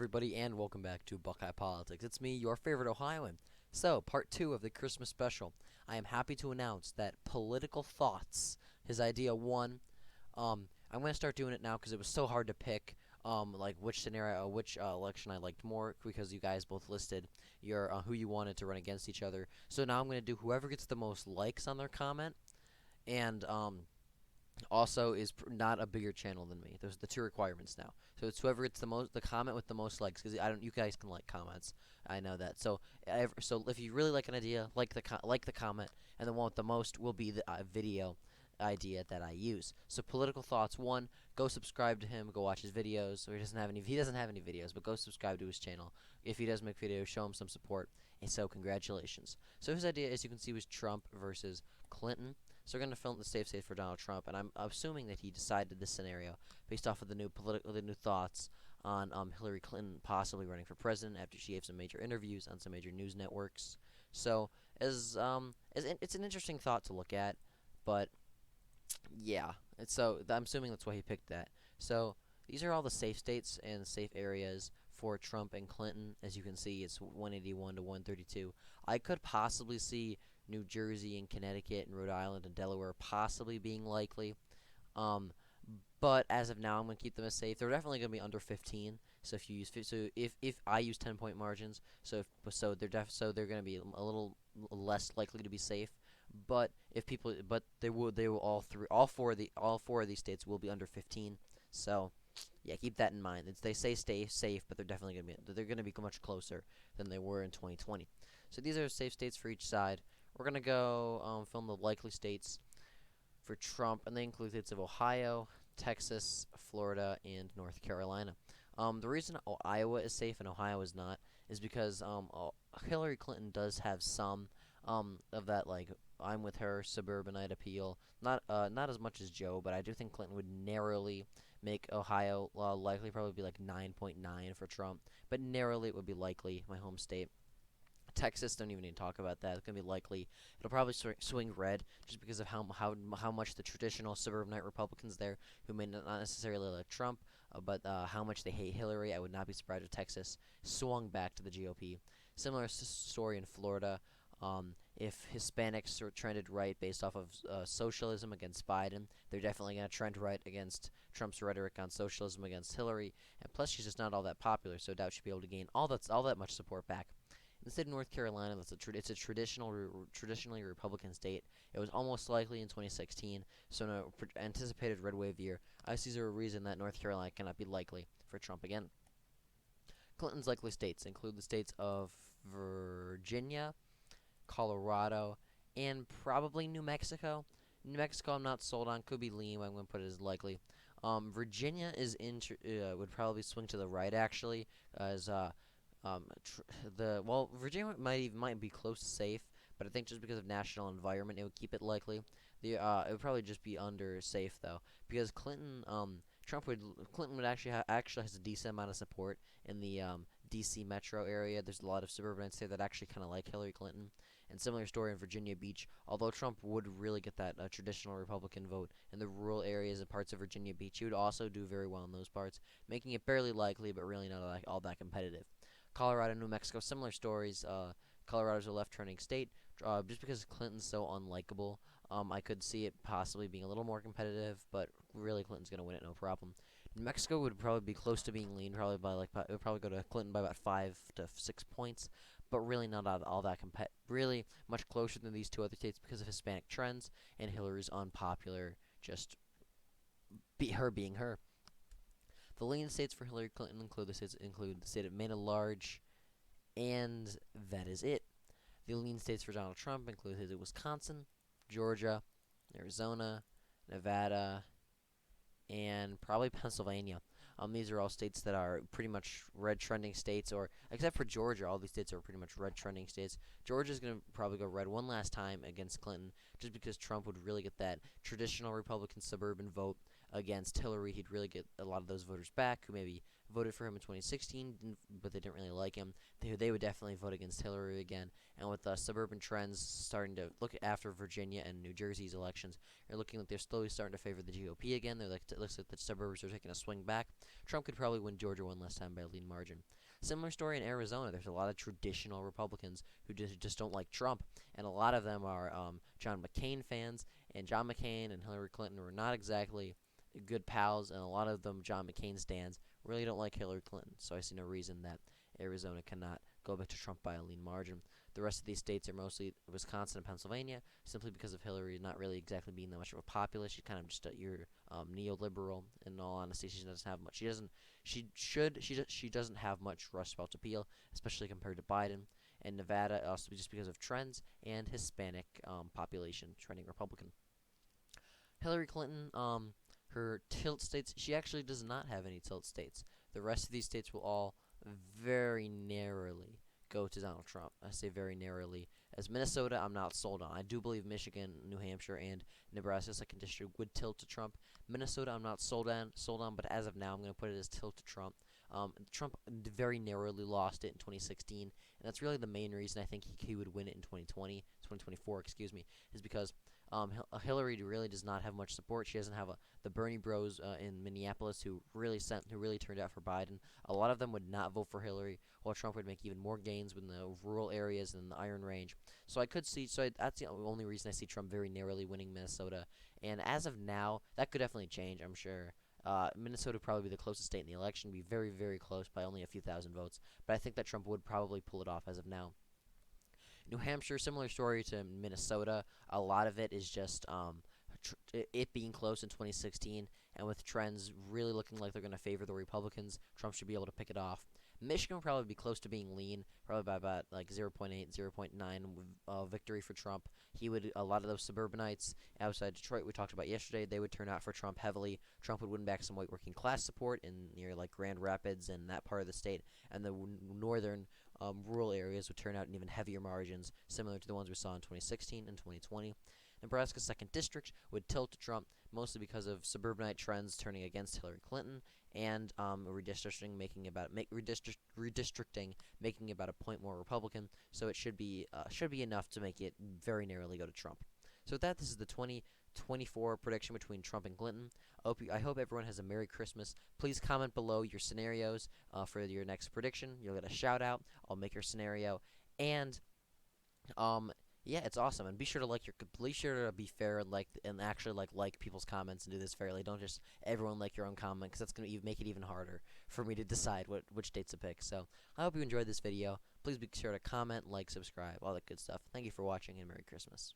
everybody, and welcome back to Buckeye Politics. It's me, your favorite Ohioan. So, part 2 of the Christmas special. I am happy to announce that Political Thoughts, his idea 1, I'm going to start doing it now because it was so hard to pick, like which scenario, which election I liked more, because you guys both listed your who you wanted to run against each other. So now I'm going to do whoever gets the most likes on their comment, and also is not a bigger channel than me. Those are the two requirements now. So it's whoever gets the comment with the most likes, because I don't. You guys can like comments. I know that. So if you really like an idea, like the comment, and the one with the most will be the video idea that I use. So Political Thoughts 1, go subscribe to him, go watch his videos. So he doesn't have any videos, but go subscribe to his channel. If he does make videos, show him some support. And so congratulations. So his idea, as you can see, was Trump versus Clinton. So we're going to film the safe state for Donald Trump, and I'm assuming that he decided this scenario based off of the new thoughts on Hillary Clinton possibly running for president after she gave some major interviews on some major news networks. So it's an interesting thought to look at, but yeah. I'm assuming that's why he picked that. So these are all the safe states and safe areas for Trump and Clinton. As you can see, it's 181 to 132. I could possibly see New Jersey and Connecticut and Rhode Island and Delaware possibly being likely. But as of now, I'm going to keep them as safe. They're definitely going to be under 15. So if I use 10-point margins, they're going to be a little less likely to be safe. But they will all four of these states will be under 15. So yeah, keep that in mind. They say stay safe, but they're definitely going to be much closer than they were in 2020. So these are safe states for each side. We're going to go film the likely states for Trump, and they include states of Ohio, Texas, Florida, and North Carolina. The reason Iowa is safe and Ohio is not is because Hillary Clinton does have some of that, like, I'm with her suburbanite appeal. Not as much as Joe, but I do think Clinton would narrowly make Ohio likely, probably be like 9.9 for Trump, but narrowly it would be likely, my home state. Texas, don't even need to talk about that. It's going to be likely. It'll probably swing red just because of how much the traditional suburbanite Republicans there, who may not necessarily like Trump, but how much they hate Hillary. I would not be surprised if Texas swung back to the GOP. Similar story in Florida. If Hispanics are trended right based off of socialism against Biden, they're definitely going to trend right against Trump's rhetoric on socialism against Hillary. And plus, she's just not all that popular, so I doubt she'll be able to gain all that much support back. In the state of North Carolina, it's a traditionally Republican state. It was almost likely in 2016, so in an anticipated red wave year, I see zero reason that North Carolina cannot be likely for Trump again. Clinton's likely states include the states of Virginia, Colorado, and probably New Mexico. New Mexico, I'm not sold on. Could be Liam. I'm going to put it as likely. Virginia would probably swing to the right, actually, as Virginia might be close to safe, but I think just because of national environment, it would keep it likely. It would probably just be under safe though, because Clinton would actually has a decent amount of support in the D.C. metro area. There's a lot of suburbanites there that actually kind of like Hillary Clinton. And similar story in Virginia Beach. Although Trump would really get that traditional Republican vote in the rural areas and parts of Virginia Beach, he would also do very well in those parts, making it barely likely, but really not all that competitive. Colorado, New Mexico, similar stories. Colorado's a left-turning state. Just because Clinton's so unlikable, I could see it possibly being a little more competitive, but really Clinton's going to win it, no problem. New Mexico would probably be close to being lean, probably it would probably go to Clinton by about 5 to 6 points, but really not all that really much closer than these two other states because of Hispanic trends and Hillary's unpopular, just her being her. The lean states for Hillary Clinton include the state of Maine at large, and that is it. The lean states for Donald Trump include Wisconsin, Georgia, Arizona, Nevada, and probably Pennsylvania. These are all states that are pretty much red trending states, or except for Georgia, all these states are pretty much red trending states. Georgia's going to probably go red one last time against Clinton, just because Trump would really get that traditional Republican suburban vote against Hillary, he'd really get a lot of those voters back who maybe voted for him in 2016, but they didn't really like him. They would definitely vote against Hillary again. And with suburban trends starting to look after Virginia and New Jersey's elections, they're looking like they're slowly starting to favor the GOP again. It looks like the suburbs are taking a swing back. Trump could probably win Georgia one last time by a lean margin. Similar story in Arizona. There's a lot of traditional Republicans who just don't like Trump, and a lot of them are John McCain fans. And John McCain and Hillary Clinton were not exactly good pals, and a lot of them, John McCain stands, really don't like Hillary Clinton. So I see no reason that Arizona cannot go back to Trump by a lean margin. The rest of these states are mostly Wisconsin and Pennsylvania, simply because of Hillary not really exactly being that much of a populist. She's kind of just your neoliberal. In all honesty, she doesn't have much. She doesn't have much Rust Belt appeal, especially compared to Biden. And Nevada, also just because of trends and Hispanic population trending Republican. Hillary Clinton, her tilt states, she actually does not have any tilt states. The rest of these states will all very narrowly go to Donald Trump. I say very narrowly. As Minnesota, I'm not sold on. I do believe Michigan, New Hampshire, and Nebraska second district would tilt to Trump. Minnesota, I'm not sold on, but as of now, I'm going to put it as tilt to Trump. Trump very narrowly lost it in 2016, and that's really the main reason I think he would win it in 2024, excuse me, is because Hillary really does not have much support. She doesn't have the Bernie Bros in Minneapolis who really turned out for Biden. A lot of them would not vote for Hillary, while Trump would make even more gains in the rural areas and the Iron Range. So I could see. That's the only reason I see Trump very narrowly winning Minnesota. And as of now, that could definitely change, I'm sure. Minnesota would probably be the closest state in the election, be very, very close by only a few thousand votes. But I think that Trump would probably pull it off as of now. New Hampshire, similar story to Minnesota. A lot of it is just it being close in 2016, and with trends really looking like they're going to favor the Republicans, Trump should be able to pick it off. Michigan will probably be close to being lean, probably by about like 0.8, 0.9 victory for Trump. A lot of those suburbanites outside Detroit we talked about yesterday, they would turn out for Trump heavily. Trump would win back some white working class support in near like Grand Rapids and that part of the state, and the northern rural areas would turn out in even heavier margins, similar to the ones we saw in 2016 and 2020. Nebraska's second district would tilt to Trump, mostly because of suburbanite trends turning against Hillary Clinton, and redistricting making about a point more Republican. So it should be enough to make it very narrowly go to Trump. So with that, this is the 2024 prediction between Trump and Clinton. I hope everyone has a Merry Christmas. Please comment below your scenarios for your next prediction. You'll get a shout out. I'll make your scenario, and yeah, it's awesome. And be sure to be fair and actually like people's comments and do this fairly. Don't just everyone like your own comment, because that's gonna make it even harder for me to decide which dates to pick. So I hope you enjoyed this video. Please be sure to comment, like, subscribe, all that good stuff. Thank you for watching, and Merry Christmas.